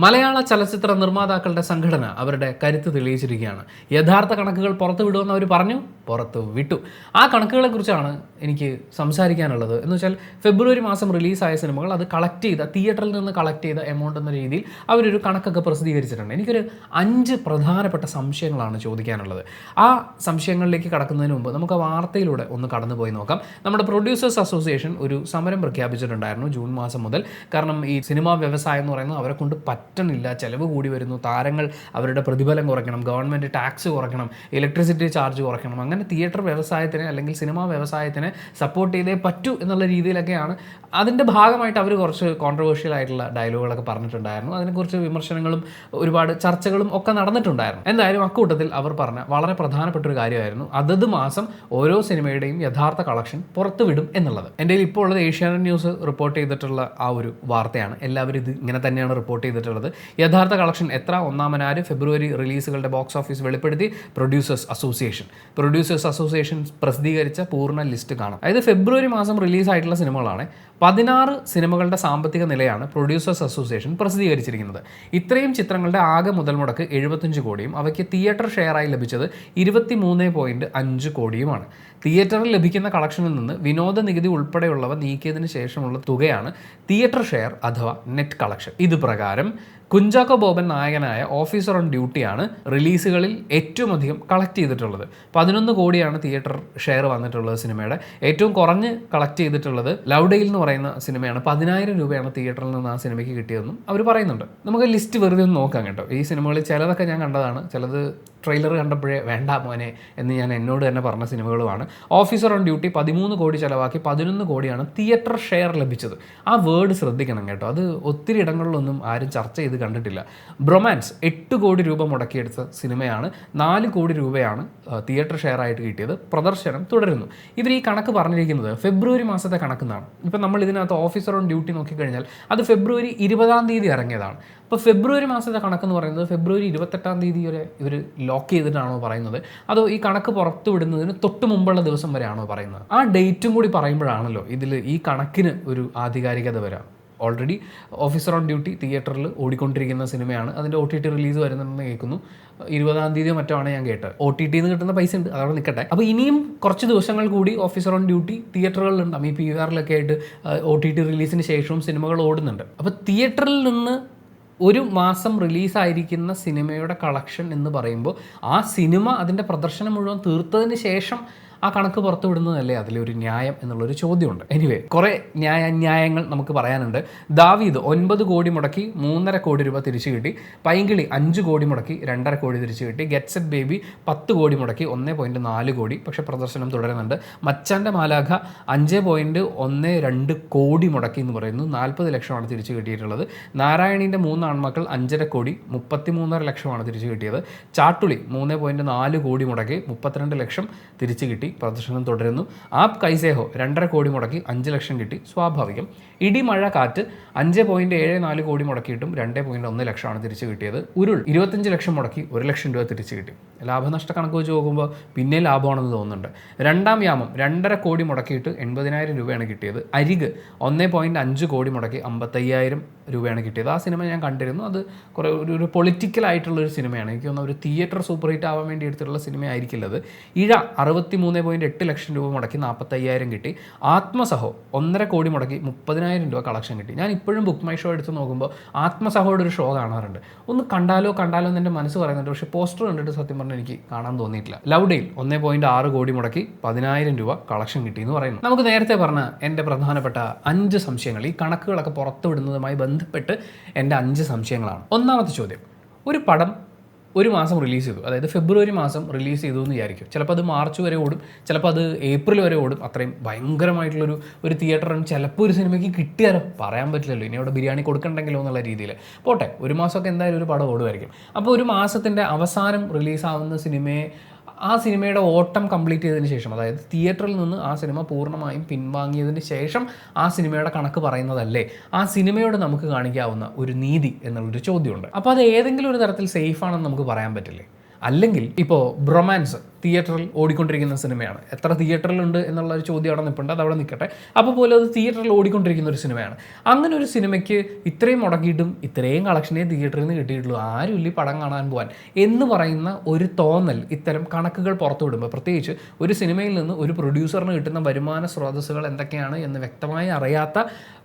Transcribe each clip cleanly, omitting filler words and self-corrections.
മലയാള ചലച്ചിത്ര നിർമ്മാതാക്കളുടെ സംഘടന അവരുടെ കരുത്ത് തെളിയിച്ചിരിക്കുകയാണ്. യഥാർത്ഥ കണക്കുകൾ പുറത്തു വിടുമെന്ന് അവർ പറഞ്ഞു, പുറത്തു വിട്ടു. ആ കണക്കുകളെക്കുറിച്ചാണ് എനിക്ക് സംസാരിക്കാനുള്ളത്. എന്ന് വെച്ചാൽ ഫെബ്രുവരി മാസം റിലീസായ സിനിമകൾ അത് കളക്ട് ചെയ്ത തിയേറ്ററിൽ നിന്ന് കളക്ട് ചെയ്ത എമൗണ്ട് എന്ന രീതിയിൽ അവരൊരു കണക്കൊക്കെ പ്രസിദ്ധീകരിച്ചിട്ടുണ്ട്. എനിക്കൊരു 5 പ്രധാനപ്പെട്ട സംശയങ്ങളാണ് ചോദിക്കാനുള്ളത്. ആ സംശയങ്ങളിലേക്ക് കടക്കുന്നതിന് മുമ്പ് നമുക്ക് ആ വാർത്തയിലൂടെ ഒന്ന് കടന്നുപോയി നോക്കാം. നമ്മുടെ പ്രൊഡ്യൂസേഴ്സ് അസോസിയേഷൻ ഒരു സമരം പ്രഖ്യാപിച്ചിട്ടുണ്ടായിരുന്നു ജൂൺ മാസം മുതൽ. കാരണം ഈ സിനിമാ വ്യവസായം എന്ന് പറയുന്നത് അവരെ കൊണ്ട് പറ്റണില്ല, ചിലവ് കൂടി വരുന്നു, താരങ്ങൾ അവരുടെ പ്രതിഫലം കുറയ്ക്കണം, ഗവൺമെൻറ് ടാക്സ് കുറയ്ക്കണം, ഇലക്ട്രിസിറ്റി ചാർജ് കുറയ്ക്കണം, അങ്ങനെ തിയേറ്റർ വ്യവസായത്തിനെ അല്ലെങ്കിൽ സിനിമാ വ്യവസായത്തിനെ സപ്പോർട്ട് ചെയ്തേ പറ്റൂ എന്നുള്ള രീതിയിലൊക്കെയാണ്. അതിൻ്റെ ഭാഗമായിട്ട് അവർ കുറച്ച് കോൺട്രവേഴ്ഷ്യൽ ആയിട്ടുള്ള ഡയലോഗുകളൊക്കെ പറഞ്ഞിട്ടുണ്ടായിരുന്നു. അതിനെക്കുറിച്ച് വിമർശനങ്ങളും ഒരുപാട് ചർച്ചകളും ഒക്കെ നടന്നിട്ടുണ്ടായിരുന്നു. എന്തായാലും അക്കൂട്ടത്തിൽ അവർ പറഞ്ഞ വളരെ പ്രധാനപ്പെട്ട ഒരു കാര്യമായിരുന്നു അതത് മാസം ഓരോ സിനിമയുടെയും യഥാർത്ഥ കളക്ഷൻ പുറത്തുവിടും എന്നുള്ളത്. എൻ്റെ ഇപ്പോൾ ഉള്ളത് ഏഷ്യാനെറ്റ് ന്യൂസ് റിപ്പോർട്ട് ചെയ്തിട്ടുള്ള ആ ഒരു വാർത്തയാണ്. എല്ലാവരും ഇത് ഇങ്ങനെ തന്നെയാണ് റിപ്പോർട്ട് ചെയ്തിട്ടുള്ളത്. യഥാർത്ഥ കളക്ഷൻ എത്ര? ഒന്നാമനാര് ഫെബ്രുവരി റിലീസുകളുടെ ബോക്സ് ഓഫീസ് വെളിപ്പെടുത്തി പ്രൊഡ്യൂസേഴ്സ് അസോസിയേഷൻ പ്രസിദ്ധീകരിച്ച പൂർണ്ണ ലിസ്റ്റ് കാണാം. അതായത് ഫെബ്രുവരി മാസം റിലീസായിട്ടുള്ള സിനിമകളാണ്. 16 സിനിമകളുടെ സാമ്പത്തിക നിലയാണ് പ്രൊഡ്യൂസേഴ്സ് അസോസിയേഷൻ പ്രസിദ്ധീകരിച്ചിരിക്കുന്നത്. ഇത്രയും ചിത്രങ്ങളുടെ ആകെ മുതൽ മുടക്ക് 75 കോടിയും അവയ്ക്ക് തിയേറ്റർ ഷെയറായി ലഭിച്ചത് 23.5 കോടിയുമാണ്. തിയേറ്ററിൽ ലഭിക്കുന്ന കളക്ഷനിൽ നിന്ന് വിനോദ നികുതി ഉൾപ്പെടെയുള്ളവ നീക്കിയതിന് ശേഷമുള്ള തുകയാണ് തിയേറ്റർ ഷെയർ അഥവാ നെറ്റ് കളക്ഷൻ. ഇത് പ്രകാരം കുഞ്ചാക്കോ ബോബൻ നായകനായ ഓഫീസർ ഓൺ ഡ്യൂട്ടിയാണ് റിലീസുകളിൽ ഏറ്റവും അധികം കളക്ട് ചെയ്തിട്ടുള്ളത്. 11 കോടിയാണ് തിയേറ്റർ ഷെയർ വന്നിട്ടുള്ളത് സിനിമയുടെ. ഏറ്റവും കുറഞ്ഞ് കളക്ട് ചെയ്തിട്ടുള്ളത് ലൗഡെയിൽ എന്ന് പറയുന്ന സിനിമയാണ്. 10,000 രൂപയാണ് തിയേറ്ററിൽ നിന്ന് ആ സിനിമയ്ക്ക് കിട്ടിയതെന്നും അവർ പറയുന്നുണ്ട്. നമുക്ക് ലിസ്റ്റ് വെറുതെ ഒന്ന് നോക്കാം കേട്ടോ. ഈ സിനിമകളിൽ ചിലതൊക്കെ ഞാൻ കണ്ടതാണ്, ചിലത് ട്രെയിലർ കണ്ടപ്പോഴേ വേണ്ട മോനെ എന്ന് ഞാൻ എന്നോട് തന്നെ പറഞ്ഞ സിനിമകളുമാണ്. ഓഫീസർ ഓൺ ഡ്യൂട്ടി 13 കോടി ചിലവാക്കി 11 കോടിയാണ് തിയേറ്റർ ഷെയർ ലഭിച്ചത്. ആ വേർഡ് ശ്രദ്ധിക്കണം കേട്ടോ, അത് ഒത്തിരി ഇടങ്ങളിലൊന്നും ആരും ചർച്ച ചെയ്ത് കണ്ടിട്ടില്ല. ബ്രൊമാൻസ് 8 കോടി രൂപ മുടക്കിയെടുത്ത സിനിമയാണ്. 4 കോടി രൂപയാണ് തിയേറ്റർ ഷെയർ ആയിട്ട് കിട്ടിയത്. പ്രദർശനം തുടരുന്നു. ഇവർ ഈ കണക്ക് പറഞ്ഞിരിക്കുന്നത് ഫെബ്രുവരി മാസത്തെ കണക്കെന്നാണ്. ഇപ്പം നമ്മൾ ഇതിനകത്ത് ഓഫീസർ ഓൺ ഡ്യൂട്ടി നോക്കിക്കഴിഞ്ഞാൽ അത് ഫെബ്രുവരി 20-ാം തീയതി ഇറങ്ങിയതാണ്. അപ്പോൾ ഫെബ്രുവരി മാസത്തെ കണക്കെന്ന് പറയുന്നത് ഫെബ്രുവരി 28-ാം തീയതി വരെ ഇവർ ലോക്ക് ചെയ്തിട്ടാണോ പറയുന്നത്, അതോ ഈ കണക്ക് പുറത്തു വിടുന്നതിന് തൊട്ട് മുമ്പുള്ള ദിവസം വരെയാണോ പറയുന്നത്? ആ ഡേറ്റും കൂടി പറയുമ്പോഴാണല്ലോ ഇതിൽ ഈ കണക്കിന് ഒരു ആധികാരികത വരാം. ഓൾറെഡി ഓഫീസർ ഓൺ ഡ്യൂട്ടി തിയേറ്ററിൽ ഓടിക്കൊണ്ടിരിക്കുന്ന സിനിമയാണ്. അതിൻ്റെ OTT റിലീസ് വരുന്നുണ്ടെന്ന് കേൾക്കുന്നു. 20-ാം തീയതി മറ്റോ ആണ് ഞാൻ കേട്ടത്. OTT നിന്ന് കിട്ടുന്ന പൈസ ഉണ്ട്, അതവിടെ നിൽക്കട്ടെ. അപ്പോൾ ഇനിയും കുറച്ച് ദിവസങ്ങൾ കൂടി ഓഫീസർ ഓൺ ഡ്യൂട്ടി തിയേറ്ററുകളിലുണ്ടാകും. ഈ PVR-ലൊക്കെ ആയിട്ട് OTT റിലീസിന് ശേഷവും സിനിമകൾ ഓടുന്നുണ്ട്. അപ്പോൾ തിയേറ്ററിൽ നിന്ന് ഒരു മാസം റിലീസായിരിക്കുന്ന സിനിമയുടെ കളക്ഷൻ എന്ന് പറയുമ്പോൾ ആ സിനിമ അതിൻ്റെ പ്രദർശനം മുഴുവൻ തീർത്തതിന് ശേഷം ആ കണക്ക് പുറത്തു വിടുന്നതല്ലേ അതിലൊരു ന്യായം എന്നുള്ളൊരു ചോദ്യമുണ്ട്. എനിവേ കുറേ ന്യായങ്ങൾ നമുക്ക് പറയാനുണ്ട്. ദാവീദ് 9 കോടി മുടക്കി 3.5 കോടി രൂപ തിരിച്ചു കിട്ടി. പൈങ്കിളി 5 കോടി മുടക്കി 2.5 കോടി തിരിച്ചു കിട്ടി. ഗെറ്റ് സെറ്റ് ബേബി 10 കോടി മുടക്കി 1.4 കോടി, പക്ഷേ പ്രദർശനം തുടരുന്നുണ്ട്. മച്ചാൻ്റെ മാലാഖ 5.12 കോടി മുടക്കി എന്ന് പറയുന്നു. 40 ലക്ഷമാണ് തിരിച്ചു കിട്ടിയിട്ടുള്ളത്. നാരായണീൻ്റെ 3 ആൺമക്കൾ 5.5 കോടി 33.5 ലക്ഷമാണ് തിരിച്ചു കിട്ടിയത്. ചാട്ടുളി 3.4 കോടി മുടക്കി 32 ലക്ഷം തിരിച്ചു കിട്ടി. പ്രദർശനം തുടരുന്നു. ആപ് കൈസേഹോ 2.5 കോടി മുടക്കി 5 ലക്ഷം കിട്ടി, സ്വാഭാവികം. ഇടി മഴ കാറ്റ് 5.74 കോടി മുടക്കിയിട്ടും 2.1 ലക്ഷമാണ് തിരിച്ചു കിട്ടിയത്. ഉരുൾ 25 ലക്ഷം മുടക്കി 1 ലക്ഷം രൂപ തിരിച്ചു കിട്ടി. ലാഭനഷ്ട കണക്ക് വെച്ച് നോക്കുമ്പോൾ പിന്നെ ലാഭമാണെന്ന് തോന്നുന്നുണ്ട്. രണ്ടാം യാമം 2.5 കോടി മുടക്കിയിട്ട് 80,000 രൂപയാണ് കിട്ടിയത്. അരിക് 1.5 കോടി മുടക്കി 55,000 രൂപയാണ് കിട്ടിയത്. ആ സിനിമ ഞാൻ കണ്ടിരുന്നു. അത് കുറേ ഒരു പൊളിറ്റിക്കലായിട്ടുള്ളൊരു സിനിമയാണ്. എനിക്ക് തോന്നുന്നു ഒരു തിയേറ്റർ സൂപ്പർ ഹിറ്റ് ആവാൻ വേണ്ടി എടുത്തിട്ടുള്ള സിനിമ ആയിരിക്കില്ലത്. ഇഴ 63.8 ലക്ഷം രൂപ മുടക്കി 45,000 കിട്ടി. ആത്മസഹോ 1.5 കോടി മുടക്കി 30,000 രൂപ കളക്ഷൻ കിട്ടി. ഞാൻ ഇപ്പോഴും ബുക്ക് മൈ ഷോ എടുത്ത് നോക്കുമ്പോൾ ആത്മസഹോയുടെ ഒരു ഷോ കാണാറുണ്ട്. ഒന്ന് കണ്ടാലോ എന്ന് എൻ്റെ മനസ്സ് പറയുന്നുണ്ട്. പക്ഷേ പോസ്റ്റർ കണ്ടിട്ട് സത്യം പറഞ്ഞാൽ എനിക്ക് കാണാൻ തോന്നിയിട്ടില്ല. ലൗഡെയിൽ 1.6 കോടി മുടക്കി 10,000 രൂപ കളക്ഷൻ കിട്ടി എന്ന് പറയുന്നു. നമുക്ക് നേരത്തെ പറഞ്ഞ എൻ്റെ പ്രധാനപ്പെട്ട 5 സംശയങ്ങൾ, ഈ കണക്കുകളൊക്കെ പുറത്തുവിടുന്നതുമായി ബന്ധപ്പെട്ട് എൻ്റെ 5 സംശയങ്ങളാണ്. ഒന്നാമത്തെ ചോദ്യം, ഒരു പടം ഒരു മാസം റിലീസ് ചെയ്തു, അതായത് ഫെബ്രുവരി മാസം റിലീസ് ചെയ്തു എന്ന് വിചാരിക്കും. ചിലപ്പോൾ അത് മാർച്ച് വരെ ഓടും, ചിലപ്പോൾ അത് ഏപ്രിൽ വരെ ഓടും. അത്രയും ഭയങ്കരമായിട്ടുള്ളൊരു തിയേറ്റർ റൺ ചിലപ്പോൾ ഒരു സിനിമയ്ക്ക് കിട്ടിയാലോ പറയാൻ പറ്റില്ലല്ലോ. ഇനി അവിടെ ബിരിയാണി കൊടുക്കണ്ടെങ്കിലോ എന്നുള്ള രീതിയിൽ പോട്ടെ, ഒരു മാസമൊക്കെ എന്തായാലും ഒരു പടം ഓടുമായിരിക്കും. അപ്പോൾ ഒരു മാസത്തിൻ്റെ അവസാനം റിലീസാവുന്ന സിനിമയെ ആ സിനിമയുടെ ഓട്ടം കംപ്ലീറ്റ് ചെയ്തതിന് ശേഷം, അതായത് തിയേറ്ററിൽ നിന്ന് ആ സിനിമ പൂർണ്ണമായും പിൻവാങ്ങിയതിന് ശേഷം ആ സിനിമയുടെ കണക്ക് പറയുന്നതല്ലേ ആ സിനിമയോട് നമുക്ക് കാണിക്കാവുന്ന ഒരു നീതി എന്നുള്ളൊരു ചോദ്യമുണ്ട്. അപ്പോൾ അത് ഏതെങ്കിലും ഒരു തരത്തിൽ സേഫ് ആണെന്ന് നമുക്ക് പറയാൻ പറ്റില്ലേ? അല്ലെങ്കിൽ ഇപ്പോൾ ബ്രൊമാൻസ് തിയേറ്ററിൽ ഓടിക്കൊണ്ടിരിക്കുന്ന സിനിമയാണ്. എത്ര തിയേറ്ററിലുണ്ട് എന്നുള്ള ഒരു ചോദ്യം അവിടെ നിൽപ്പുണ്ട്, അത് അവിടെ നിൽക്കട്ടെ. അപ്പോൾ പോലും അത് തിയേറ്ററിൽ ഓടിക്കൊണ്ടിരിക്കുന്ന ഒരു സിനിമയാണ്. അങ്ങനെ ഒരു സിനിമയ്ക്ക് ഇത്രയും മുടക്കിയിട്ടും ഇത്രയും കളക്ഷനേ തിയേറ്ററിൽ നിന്ന് കിട്ടിയിട്ടുള്ളൂ, ആരും ഇല്ല പടം കാണാൻ പോകാൻ എന്ന് പറയുന്ന ഒരു തോന്നൽ ഇത്തരം കണക്കുകൾ പുറത്തു വിടുമ്പോൾ, പ്രത്യേകിച്ച് ഒരു സിനിമയിൽ നിന്ന് ഒരു പ്രൊഡ്യൂസറിന് കിട്ടുന്ന വരുമാന സ്രോതസ്സുകൾ എന്തൊക്കെയാണ് എന്ന് വ്യക്തമായി അറിയാത്ത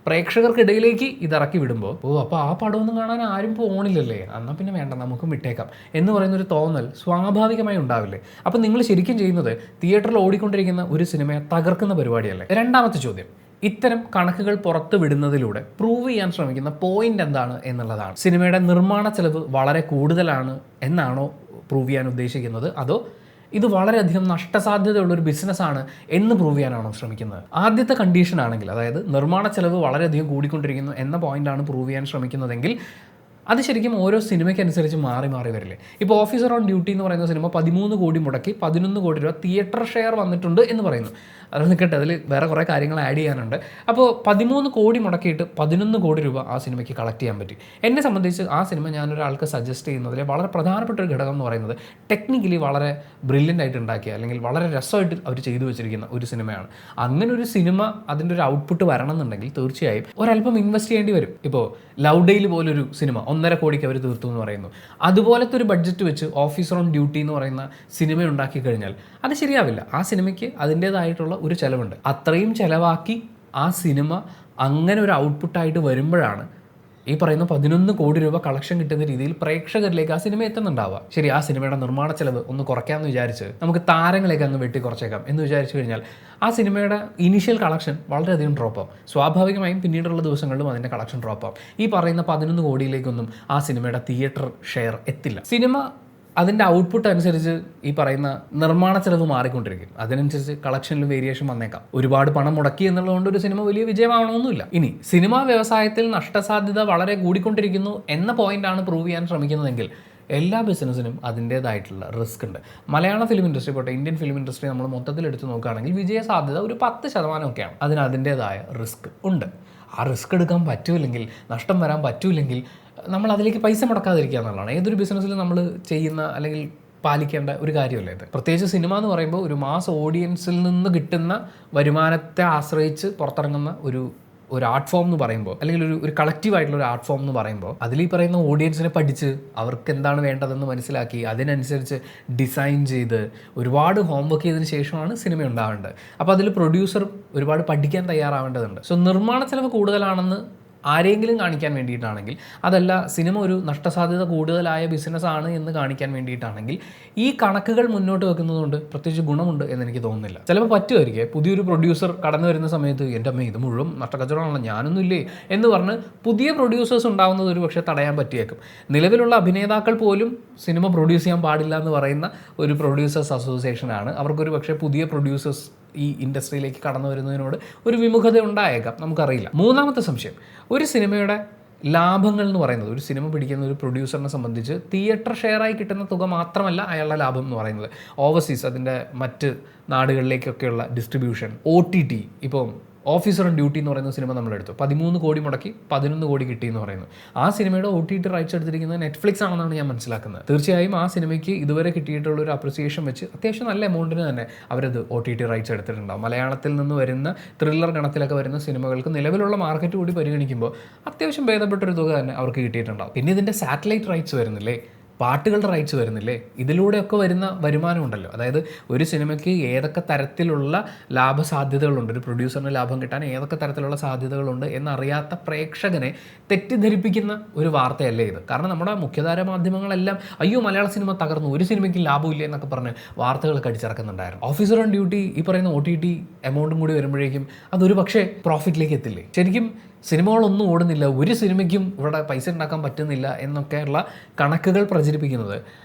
പ്രേക്ഷകർക്കിടയിലേക്ക് ഇതിറക്കി വിടുമ്പോൾ, അപ്പോൾ ആ പടമൊന്നും കാണാൻ ആരും പോകണില്ലല്ലേ, എന്നാൽ പിന്നെ വേണ്ട നമുക്കും വിട്ടേക്കാം എന്ന് പറയുന്നൊരു തോന്നൽ സ്വാഭാവികമായി ഉണ്ടാവില്ലേ? അപ്പോൾ നിങ്ങൾ ശരിക്കും ചെയ്യുന്നത് തിയേറ്ററിൽ ഓടിക്കൊണ്ടിരിക്കുന്ന ഒരു സിനിമയെ തകർക്കുന്ന പരിപാടിയല്ലേ? രണ്ടാമത്തെ ചോദ്യം, ഇത്തരം കണക്കുകൾ പുറത്തു വിടുന്നതിലൂടെ പ്രൂവ് ചെയ്യാൻ ശ്രമിക്കുന്ന പോയിന്റ് എന്താണ് എന്നുള്ളതാണ്. സിനിമയുടെ നിർമ്മാണ ചെലവ് വളരെ കൂടുതലാണ് എന്നാണോ പ്രൂവ് ചെയ്യാൻ ഉദ്ദേശിക്കുന്നത്, അതോ ഇത് വളരെയധികം നഷ്ടസാധ്യതയുള്ളൊരു ബിസിനസ്സാണ് എന്ന് പ്രൂവ് ചെയ്യാനാണോ ശ്രമിക്കുന്നത്? ആദ്യത്തെ കണ്ടീഷൻ ആണെങ്കിൽ, അതായത് നിർമ്മാണ ചെലവ് വളരെയധികം കൂടിക്കൊണ്ടിരിക്കുന്നു എന്ന പോയിന്റാണ് പ്രൂവ് ചെയ്യാൻ ശ്രമിക്കുന്നതെങ്കിൽ, അത് ശരിക്കും ഓരോ സിനിമയ്ക്കനുസരിച്ച് മാറി മാറി വരില്ലേ? ഇപ്പോൾ ഓഫീസർ ഓൺ ഡ്യൂട്ടി എന്ന് പറയുന്ന സിനിമ 13 കോടി മുടക്കി 11 കോടി രൂപ തിയേറ്റർ ഷെയർ വന്നിട്ടുണ്ട് എന്ന് പറയുന്നു. അത് നിൽക്കട്ടെ, അതിൽ വേറെ കുറേ കാര്യങ്ങൾ ആഡ് ചെയ്യാനുണ്ട്. അപ്പോൾ 13 കോടി മുടക്കിയിട്ട് 11 കോടി രൂപ ആ സിനിമയ്ക്ക് കളക്ട് ചെയ്യാൻ പറ്റി. എന്നെ സംബന്ധിച്ച് ആ സിനിമ ഞാനൊരാൾക്ക് സജസ്റ്റ് ചെയ്യുന്നതിൽ വളരെ പ്രധാനപ്പെട്ട ഒരു ഘടകം എന്ന് പറയുന്നത് ടെക്നിക്കലി വളരെ ബ്രില്യൻ്റ് ആയിട്ട് ഉണ്ടാക്കിയ, അല്ലെങ്കിൽ വളരെ രസമായിട്ട് അവർ ചെയ്തു വെച്ചിരിക്കുന്ന ഒരു സിനിമയാണ്. അങ്ങനെ ഒരു സിനിമ അതിൻ്റെ ഒരു ഔട്ട്പുട്ട് വരണം എന്നുണ്ടെങ്കിൽ തീർച്ചയായും ഒരല്പം ഇൻവെസ്റ്റ് ചെയ്യേണ്ടി വരും. ഇപ്പോൾ ലവ് ഡെയിൽ പോലൊരു സിനിമ 1.5 കോടിക്ക് അവർ തീർത്തു എന്ന് പറയുന്നു. അതുപോലത്തെ ഒരു ബഡ്ജറ്റ് വെച്ച് ഓഫീസർ ഓൺ ഡ്യൂട്ടി എന്ന് പറയുന്ന സിനിമ ഉണ്ടാക്കി കഴിഞ്ഞാൽ അത് ശരിയാവില്ല. ആ സിനിമയ്ക്ക് അതിൻ്റേതായിട്ടുള്ള ഒരു ചിലവുണ്ട്. അത്രയും ചിലവാക്കി ആ സിനിമ അങ്ങനെ ഒരു ഔട്ട്പുട്ടായിട്ട് വരുമ്പോഴാണ് ഈ പറയുന്ന 11 കോടി രൂപ കളക്ഷൻ കിട്ടുന്ന രീതിയിൽ പ്രേക്ഷകരിലേക്ക് ആ സിനിമ എത്തുന്നുണ്ടാവുക. ശരി, ആ സിനിമയുടെ നിർമ്മാണ ചെലവ് ഒന്ന് കുറയ്ക്കാമെന്ന് വിചാരിച്ച് നമുക്ക് താരങ്ങളെയൊക്കെ അങ്ങ് വെട്ടി കുറച്ചേക്കാം എന്ന് വിചാരിച്ചു കഴിഞ്ഞാൽ ആ സിനിമയുടെ ഇനീഷ്യൽ കളക്ഷൻ വളരെയധികം ഡ്രോപ്പ് ആവും. സ്വാഭാവികമായും പിന്നീടുള്ള ദിവസങ്ങളിലും അതിൻ്റെ കളക്ഷൻ ഡ്രോപ്പ് ആവും. ഈ പറയുന്ന 11 കോടിയിലേക്കൊന്നും ആ സിനിമയുടെ തിയേറ്റർ ഷെയർ എത്തില്ല. സിനിമ അതിൻ്റെ ഔട്ട്പുട്ട് അനുസരിച്ച് ഈ പറയുന്ന നിർമ്മാണ ചെലവ് മാറിക്കൊണ്ടിരിക്കും. അതിനനുസരിച്ച് കളക്ഷനിൽ വേരിയേഷൻ വന്നേക്കാം. ഒരുപാട് പണം മുടക്കി എന്നുള്ളതുകൊണ്ട് ഒരു സിനിമ വലിയ വിജയമാവണമെന്നില്ല. ഇനി സിനിമാ വ്യവസായത്തിൽ നഷ്ടസാധ്യത വളരെ കൂടിക്കൊണ്ടിരിക്കുന്നു എന്ന പോയിന്റാണ് പ്രൂവ് ചെയ്യാൻ ശ്രമിക്കുന്നതെങ്കിൽ എല്ലാ ബിസിനസ്സിനും അതിൻ്റേതായിട്ടുള്ള റിസ്ക് ഉണ്ട്. മലയാള ഫിലിം ഇൻഡസ്ട്രി പോട്ടെ, ഇന്ത്യൻ ഫിലിം ഇൻഡസ്ട്രി നമ്മൾ മൊത്തത്തിൽ എടുത്ത് നോക്കുകയാണെങ്കിൽ വിജയ സാധ്യത ഒരു 10% ഒക്കെയാണ്. അതിന് അതിൻ്റേതായ റിസ്ക് ഉണ്ട്. ആ റിസ്ക് എടുക്കാൻ പറ്റൂല്ലെങ്കിൽ, നഷ്ടം വരാൻ പറ്റൂല്ലെങ്കിൽ നമ്മൾ അതിലേക്ക് പൈസ മുടക്കാതിരിക്കുക എന്നുള്ളതാണ് ഏതൊരു ബിസിനസ്സിലും നമ്മൾ ചെയ്യുന്ന അല്ലെങ്കിൽ പാലിക്കേണ്ട ഒരു കാര്യമല്ലേ ഇത്. പ്രത്യേകിച്ച് സിനിമ എന്ന് പറയുമ്പോൾ ഒരു മാസ് ഓഡിയൻസിൽ നിന്ന് കിട്ടുന്ന വരുമാനത്തെ ആശ്രയിച്ച് പുറത്തിറങ്ങുന്ന ഒരു ആർട്ട് ഫോം എന്ന് പറയുമ്പോൾ, അല്ലെങ്കിൽ ഒരു കളക്റ്റീവായിട്ടുള്ള ഒരു ആർട്ട് ഫോം എന്ന് പറയുമ്പോൾ, അതിൽ ഈ പറയുന്ന ഓഡിയൻസിനെ പഠിച്ച് അവർക്ക് എന്താണ് വേണ്ടതെന്ന് മനസ്സിലാക്കി അതിനനുസരിച്ച് ഡിസൈൻ ചെയ്ത് ഒരുപാട് ഹോംവർക്ക് ചെയ്തതിന് ശേഷമാണ് സിനിമ ഉണ്ടാവേണ്ടത്. അപ്പോൾ അതിൽ പ്രൊഡ്യൂസർ ഒരുപാട് പഠിക്കാൻ തയ്യാറാവേണ്ടതുണ്ട്. സോ നിർമ്മാണ ചെലവ് കൂടുതലാണെന്ന് ആരെങ്കിലും കാണിക്കാൻ വേണ്ടിയിട്ടാണെങ്കിൽ, അതല്ല സിനിമ ഒരു നഷ്ടസാധ്യത കൂടുതലായ ബിസിനസ്സാണ് എന്ന് കാണിക്കാൻ വേണ്ടിയിട്ടാണെങ്കിൽ, ഈ കണക്കുകൾ മുന്നോട്ട് വെക്കുന്നതുകൊണ്ട് പ്രത്യേകിച്ച് ഗുണമുണ്ട് എന്ന് എനിക്ക് തോന്നുന്നില്ല. ചിലപ്പോൾ പറ്റുമായിരിക്കും പുതിയൊരു പ്രൊഡ്യൂസർ കടന്നു വരുന്ന സമയത്ത് എൻ്റെ അമ്മ ഇത് മുഴുവൻ നഷ്ടക്കച്ചവടമാണല്ലോ, ഞാനൊന്നും ഇല്ലേ എന്ന് പറഞ്ഞ് പുതിയ പ്രൊഡ്യൂസേഴ്സ് ഉണ്ടാകുന്നത് ഒരു പക്ഷേ തടയാൻ പറ്റിയേക്കും. നിലവിലുള്ള അഭിനേതാക്കൾ പോലും സിനിമ പ്രൊഡ്യൂസ് ചെയ്യാൻ പാടില്ല എന്ന് പറയുന്ന ഒരു പ്രൊഡ്യൂസേഴ്സ് അസോസിയേഷനാണ്. അവർക്കൊരു പക്ഷേ പുതിയ പ്രൊഡ്യൂസേഴ്സ് ഈ ഇൻഡസ്ട്രിയിലേക്ക് കടന്നു വരുന്നതിനോട് ഒരു വിമുഖത ഉണ്ടായേക്കാം, നമുക്കറിയില്ല. മൂന്നാമത്തെ സംശയം, ഒരു സിനിമയുടെ ലാഭങ്ങൾ എന്ന് പറയുന്നത്, ഒരു സിനിമ പിടിക്കുന്ന ഒരു പ്രൊഡ്യൂസറിനെ സംബന്ധിച്ച് തിയേറ്റർ ഷെയറായി കിട്ടുന്ന തുക മാത്രമല്ല അയാളുടെ ലാഭം എന്ന് പറയുന്നത്. ഓവർസീസ്, അതിൻ്റെ മറ്റ് നാടുകളിലേക്കൊക്കെയുള്ള ഡിസ്ട്രിബ്യൂഷൻ, OTT. ഇപ്പം ഓഫീസർ ഓൺ ഡ്യൂട്ടി എന്ന് പറയുന്ന സിനിമ നമ്മളെടുത്തു, 13 കോടി മുടക്കി 11 കോടി കിട്ടി എന്ന് പറയുന്നു. ആ സിനിമയുടെ OTT റൈറ്റ്സ് എടുത്തിരിക്കുന്നത് നെറ്റ്ഫ്ലിക്സ് ആണെന്നാണ് ഞാൻ മനസ്സിലാക്കുന്നത്. തീർച്ചയായും ആ സിനിമയ്ക്ക് ഇതുവരെ കിട്ടിയിട്ടുള്ള ഒരു അപ്രിസിയേഷൻ വെച്ച് അത്യാവശ്യം നല്ല എമൗണ്ടിന് തന്നെ അവരത് OTT റൈറ്റ്സ് എടുത്തിട്ടുണ്ടാവും. മലയാളത്തിൽ നിന്ന് വരുന്ന ത്രില്ലർ ഗണത്തിലൊക്കെ വരുന്ന സിനിമകൾക്ക് നിലവിലുള്ള മാർക്കറ്റ് കൂടി പരിഗണിക്കുമ്പോൾ അത്യാവശ്യം ഭേദപ്പെട്ടൊരു തുക തന്നെ അവർക്ക് കിട്ടിയിട്ടുണ്ടാവും. പിന്നെ ഇതിൻ്റെ സാറ്റലൈറ്റ് റൈറ്റ്സ് വരുന്നില്ലേ, പാട്ടുകളുടെ റൈറ്റ്സ് വരുന്നില്ലേ, ഇതിലൂടെയൊക്കെ വരുന്ന വരുമാനമുണ്ടല്ലോ. അതായത് ഒരു സിനിമയ്ക്ക് ഏതൊക്കെ തരത്തിലുള്ള ലാഭസാധ്യതകളുണ്ട്, ഒരു പ്രൊഡ്യൂസറിന് ലാഭം കിട്ടാൻ ഏതൊക്കെ തരത്തിലുള്ള സാധ്യതകളുണ്ട് എന്നറിയാത്ത പ്രേക്ഷകനെ തെറ്റിദ്ധരിപ്പിക്കുന്ന ഒരു വാർത്തയല്ലേ ഇത്. കാരണം നമ്മുടെ മുഖ്യധാര മാധ്യമങ്ങളെല്ലാം അയ്യോ മലയാള സിനിമ തകർന്നു, ഒരു സിനിമയ്ക്ക് ലാഭമില്ല എന്നൊക്കെ പറഞ്ഞ് വാർത്തകളൊക്കെ അടിച്ചിറക്കുന്നുണ്ടായിരുന്നു. ഓഫീസർ ഓൺ ഡ്യൂട്ടി ഈ പറയുന്ന OTT എമൗണ്ടും കൂടി വരുമ്പോഴേക്കും അതൊരു പക്ഷേ പ്രോഫിറ്റിലേക്ക് എത്തില്ലേ. ശരിക്കും സിനിമകളൊന്നും ഓടുന്നില്ല, ഒരു സിനിമയ്ക്കും ഇവിടെ പൈസ ഉണ്ടാക്കാൻ പറ്റുന്നില്ല എന്നൊക്കെയുള്ള കണക്കുകൾ പ്രചരിപ്പിക്കുന്നത്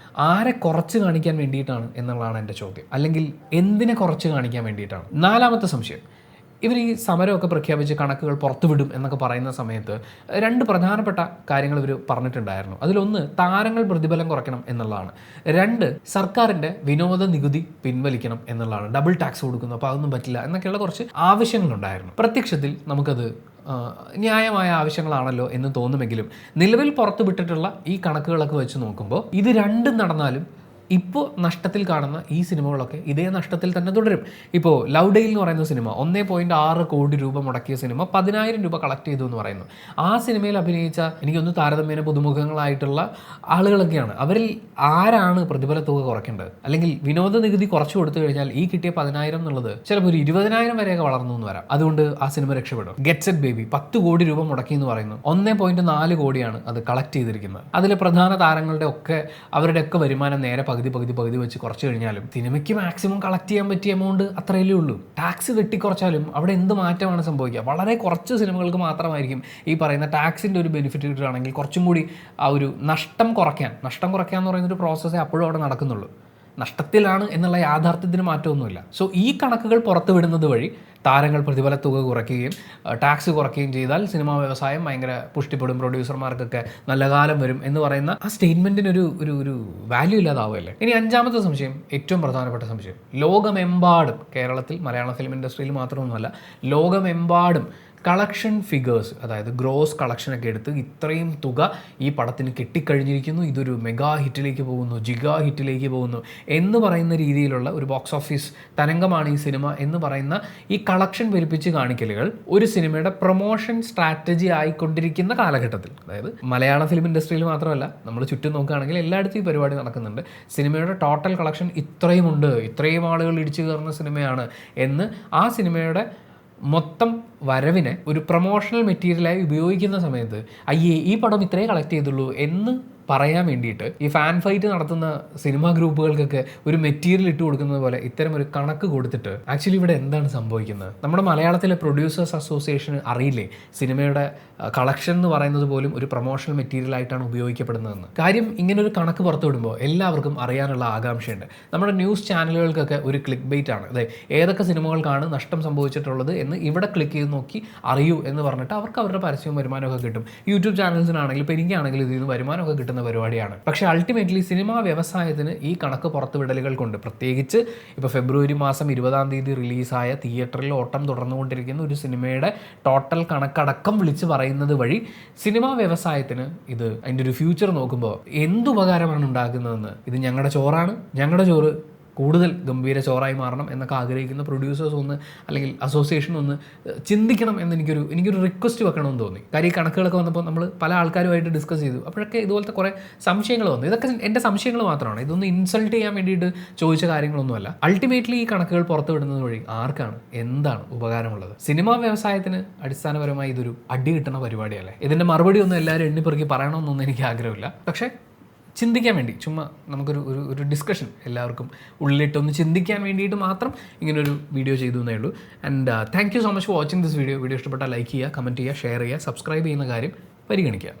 ആരെ കുറച്ച് കാണിക്കാൻ വേണ്ടിയിട്ടാണ് എന്നുള്ളതാണ് എൻ്റെ ചോദ്യം. അല്ലെങ്കിൽ എന്തിനെ കുറച്ച് കാണിക്കാൻ വേണ്ടിയിട്ടാണ്? നാലാമത്തെ സംശയം, ഇവർ ഈ സമരമൊക്കെ പ്രഖ്യാപിച്ച് കണക്കുകൾ പുറത്തുവിടും എന്നൊക്കെ പറയുന്ന സമയത്ത് 2 പ്രധാനപ്പെട്ട കാര്യങ്ങൾ ഇവർ പറഞ്ഞിട്ടുണ്ടായിരുന്നു. അതിലൊന്ന് താരങ്ങൾ പ്രതിഫലം കുറയ്ക്കണം എന്നുള്ളതാണ്. 2 സർക്കാരിൻ്റെ വിനോദ നികുതി പിൻവലിക്കണം എന്നുള്ളതാണ്. ഡബിൾ ടാക്സ് കൊടുക്കുന്നു, അപ്പോൾ അതൊന്നും പറ്റില്ല എന്നൊക്കെയുള്ള കുറച്ച് ആവശ്യങ്ങളുണ്ടായിരുന്നു. പ്രത്യക്ഷത്തിൽ നമുക്കത് ന്യായമായ ആവശ്യങ്ങളാണല്ലോ എന്ന് തോന്നുമെങ്കിലും നിലവിൽ പുറത്തുവിട്ടിട്ടുള്ള ഈ കണക്കുകളൊക്കെ വെച്ച് നോക്കുമ്പോൾ ഇത് രണ്ടും നടന്നാലും ഇപ്പോൾ നഷ്ടത്തിൽ കാണുന്ന ഈ സിനിമകളൊക്കെ ഇതേ നഷ്ടത്തിൽ തന്നെ തുടരും. ഇപ്പോൾ ലവ് ഡെയിൽ എന്ന് പറയുന്ന സിനിമ 1.6 കോടി രൂപ മുടക്കിയ സിനിമ 10,000 രൂപ കളക്ട് ചെയ്തു എന്ന് പറയുന്നു. ആ സിനിമയിൽ അഭിനയിച്ച എനിക്കൊന്ന് താരതമ്യേന പുതുമുഖങ്ങളായിട്ടുള്ള ആളുകളൊക്കെയാണ്. അവരിൽ ആരാണ് പ്രതിഫല തുക കുറയ്ക്കേണ്ടത്? അല്ലെങ്കിൽ വിനോദ നികുതി കുറച്ചു കൊടുത്തു കഴിഞ്ഞാൽ ഈ കിട്ടിയ 10,000 എന്നുള്ളത് ചിലപ്പോൾ ഒരു 20,000 വരെയൊക്കെ വളർന്നു എന്ന് വരാം. അതുകൊണ്ട് ആ സിനിമ രക്ഷപ്പെടും. ഗെറ്റ് സെറ്റ് ബേബി 10 കോടി രൂപ മുടക്കി എന്ന് പറയുന്നു. 1.4 കോടിയാണ് അത് കളക്ട് ചെയ്തിരിക്കുന്നത്. അതിലെ പ്രധാന താരങ്ങളുടെ ഒക്കെ അവരുടെയൊക്കെ വരുമാനം നേരെ പകുതി വെച്ച് കുറച്ച് കഴിഞ്ഞാലും സിനിമയ്ക്ക് മാക്സിമം കളക്ട് ചെയ്യാൻ പറ്റിയ എമൗണ്ട് അത്രയല്ലേ ഉള്ളൂ. ടാക്സ് വെട്ടിക്കുറച്ചാലും അവിടെ എന്ത് മാറ്റമാണ് സംഭവിക്കുക? വളരെ കുറച്ച് സിനിമകൾക്ക് മാത്രമായിരിക്കും ഈ പറയുന്ന ടാക്സിൻ്റെ ഒരു ബെനിഫിറ്റ് കിട്ടുകയാണെങ്കിൽ കുറച്ചും കൂടി ആ ഒരു നഷ്ടം കുറയ്ക്കുക എന്ന് പറയുന്ന ഒരു പ്രോസസ്സേ അപ്പോഴും അവിടെ നടക്കുന്നുള്ളൂ. നഷ്ടത്തിലാണ് എന്നുള്ള യാഥാർത്ഥ്യത്തിന് മാറ്റമൊന്നുമില്ല. സോ ഈ കണക്കുകൾ പുറത്തു വിടുന്നത് വഴി താരങ്ങൾ പ്രതിഫല തുക കുറയ്ക്കുകയും ടാക്സ് കുറയ്ക്കുകയും ചെയ്താൽ സിനിമാ വ്യവസായം ഭയങ്കര പുഷ്ടിപ്പെടും, പ്രൊഡ്യൂസർമാർക്കൊക്കെ നല്ല കാലം വരും എന്ന് പറയുന്ന ആ സ്റ്റേറ്റ്മെൻറ്റിനൊരു ഒരു ഒരു വാല്യൂ ഇല്ലാതാവുമല്ലേ. ഇനി 5ാമത്തെ സംശയം, ഏറ്റവും പ്രധാനപ്പെട്ട സംശയം, ലോകമെമ്പാടും, കേരളത്തിൽ മലയാള ഫിലിം ഇൻഡസ്ട്രിയിൽ മാത്രമൊന്നുമല്ല, ലോകമെമ്പാടും കളക്ഷൻ ഫിഗേഴ്സ്, അതായത് ഗ്രോസ് കളക്ഷനൊക്കെ എടുത്ത് ഇത്രയും തുക ഈ പടത്തിന് കിട്ടിക്കഴിഞ്ഞിരിക്കുന്നു, ഇതൊരു മെഗാ ഹിറ്റിലേക്ക് പോകുന്നു, ജിഗാ ഹിറ്റിലേക്ക് പോകുന്നു എന്ന് പറയുന്ന രീതിയിലുള്ള ഒരു ബോക്സ് ഓഫീസ് തരംഗമാണ് ഈ സിനിമ എന്ന് പറയുന്ന ഈ കളക്ഷൻ പെരുപ്പിച്ച് കാണിക്കലുകൾ ഒരു സിനിമയുടെ പ്രൊമോഷൻ സ്ട്രാറ്റജി ആയിക്കൊണ്ടിരിക്കുന്ന കാലഘട്ടത്തിൽ, അതായത് മലയാള ഫിലിം ഇൻഡസ്ട്രിയിൽ മാത്രമല്ല നമ്മൾ ചുറ്റും നോക്കുകയാണെങ്കിൽ എല്ലായിടത്തും ഈ പരിപാടി നടക്കുന്നുണ്ട്. സിനിമയുടെ ടോട്ടൽ കളക്ഷൻ ഇത്രയുമുണ്ട്, ഇത്രയും ആളുകൾ ഇടിച്ചു കയറുന്ന സിനിമയാണ് എന്ന് ആ സിനിമയുടെ മൊത്തം വരവിനെ ഒരു പ്രൊമോഷണൽ മെറ്റീരിയലായി ഉപയോഗിക്കുന്ന സമയത്ത് അയ്യേ ഈ പടം ഇത്രേ കളക്ട് ചെയ്തുള്ളൂ എന്ന് പറയാൻ വേണ്ടിയിട്ട് ഈ ഫാൻ ഫൈറ്റ് നടത്തുന്ന സിനിമാ ഗ്രൂപ്പുകൾക്കൊക്കെ ഒരു മെറ്റീരിയൽ ഇട്ട് കൊടുക്കുന്നത് പോലെ ഇത്തരം ഒരു കണക്ക് കൊടുത്തിട്ട് ആക്ച്വലി ഇവിടെ എന്താണ് സംഭവിക്കുന്നത്? നമ്മുടെ മലയാളത്തിലെ പ്രൊഡ്യൂസേഴ്സ് അസോസിയേഷന് അറിയില്ലേ സിനിമയുടെ കളക്ഷൻ എന്ന് പറയുന്നത് പോലും ഒരു പ്രൊമോഷണൽ മെറ്റീരിയൽ ആയിട്ടാണ് ഉപയോഗിക്കപ്പെടുന്നതെന്ന്? കാര്യം ഇങ്ങനൊരു കണക്ക് പുറത്തു വിടുമ്പോൾ എല്ലാവർക്കും അറിയാനുള്ള ആകാംക്ഷയുണ്ട്. നമ്മുടെ ന്യൂസ് ചാനലുകൾക്കൊക്കെ ഒരു ക്ലിക്ക് ബൈറ്റ് ആണ്, അതായത് ഏതൊക്കെ സിനിമകൾക്കാണ് നഷ്ടം സംഭവിച്ചിട്ടുള്ളത് എന്ന് ഇവിടെ ക്ലിക്ക് ചെയ്ത് നോക്കി അറിയൂ എന്ന് പറഞ്ഞിട്ട് അവർക്ക് അവരുടെ പരസ്യവും വരുമാനമൊക്കെ കിട്ടും. യൂട്യൂബ് ചാനൽസിനാണെങ്കിലും ഇപ്പോൾ എനിക്കാണെങ്കിലും ഇതിൽ നിന്ന് വരുമാനമൊക്കെ കിട്ടുന്ന പരിപാടിയാണ്. പക്ഷേ അൾട്ടിമേറ്റ്ലി സിനിമാ വ്യവസായത്തിന് ഈ കണക്ക് പുറത്തുവിടലുകൾ കൊണ്ട്, പ്രത്യേകിച്ച് ഇപ്പോൾ ഫെബ്രുവരി മാസം 20-ാം തീയതി റിലീസായ തിയേറ്ററിൽ ഓട്ടം തുടർന്നുകൊണ്ടിരിക്കുന്ന ഒരു സിനിമയുടെ ടോട്ടൽ കണക്കടക്കം വിളിച്ച് പറയുന്നത് വഴി സിനിമാ വ്യവസായത്തിന് ഇത് അതിൻ്റെ ഒരു ഫ്യൂച്ചർ നോക്കുമ്പോൾ എന്തുപകാരമാണ് ഉണ്ടാക്കുന്നതെന്ന്, ഇത് ഞങ്ങളുടെ ചോറാണ്, ഞങ്ങളുടെ ചോറ് കൂടുതൽ ഗംഭീര ചോറായി മാറണം എന്നൊക്കെ ആഗ്രഹിക്കുന്ന പ്രൊഡ്യൂസേഴ്സ് ഒന്ന് അല്ലെങ്കിൽ അസോസിയേഷൻ ഒന്ന് ചിന്തിക്കണം എന്ന് എനിക്കൊരു റിക്വസ്റ്റ് വെക്കണമെന്ന് തോന്നി. കാര്യം ഈ കണക്കുകളൊക്കെ വന്നപ്പോൾ നമ്മൾ പല ആൾക്കാരുമായിട്ട് ഡിസ്കസ് ചെയ്തു. അപ്പോഴൊക്കെ ഇതുപോലത്തെ കുറേ സംശയങ്ങൾ വന്നു. ഇതൊക്കെ എൻ്റെ സംശയങ്ങൾ മാത്രമാണ്, ഇതൊന്നും ഇൻസൾട്ട് ചെയ്യാൻ വേണ്ടിയിട്ട് ചോദിച്ച കാര്യങ്ങളൊന്നുമല്ല. അൾട്ടിമേറ്റ്ലി ഈ കണക്കുകൾ പുറത്തു വിടുന്നത് വഴി ആർക്കാണ് എന്താണ് ഉപകാരമുള്ളത്? സിനിമാ വ്യവസായത്തിന് അടിസ്ഥാനപരമായി ഇതൊരു അടി കിട്ടുന്ന പരിപാടിയല്ലേ? ഇതിൻ്റെ മറുപടി ഒന്നും എല്ലാവരും എണ്ണിപ്പെറുക്കി പറയണമെന്നൊന്നും എനിക്ക് ആഗ്രഹമില്ല. പക്ഷേ ചിന്തിക്കാൻ വേണ്ടി ചുമ്മാ നമുക്കൊരു ഒരു ഡിസ്കഷൻ എല്ലാവർക്കും ഉള്ളിലിട്ടൊന്ന് ചിന്തിക്കാൻ വേണ്ടിയിട്ട് മാത്രം ഇങ്ങനൊരു വീഡിയോ ചെയ്തു എന്നേ ഉള്ളൂ. And thank you so much for watching this video. Video ഇഷ്ടപ്പെട്ടാൽ ലൈക്ക് ചെയ്യുക, കമൻറ്റ് ചെയ്യുക, ഷെയർ ചെയ്യുക, സബ്സ്ക്രൈബ് ചെയ്യുന്ന കാര്യം പരിഗണിക്കുക.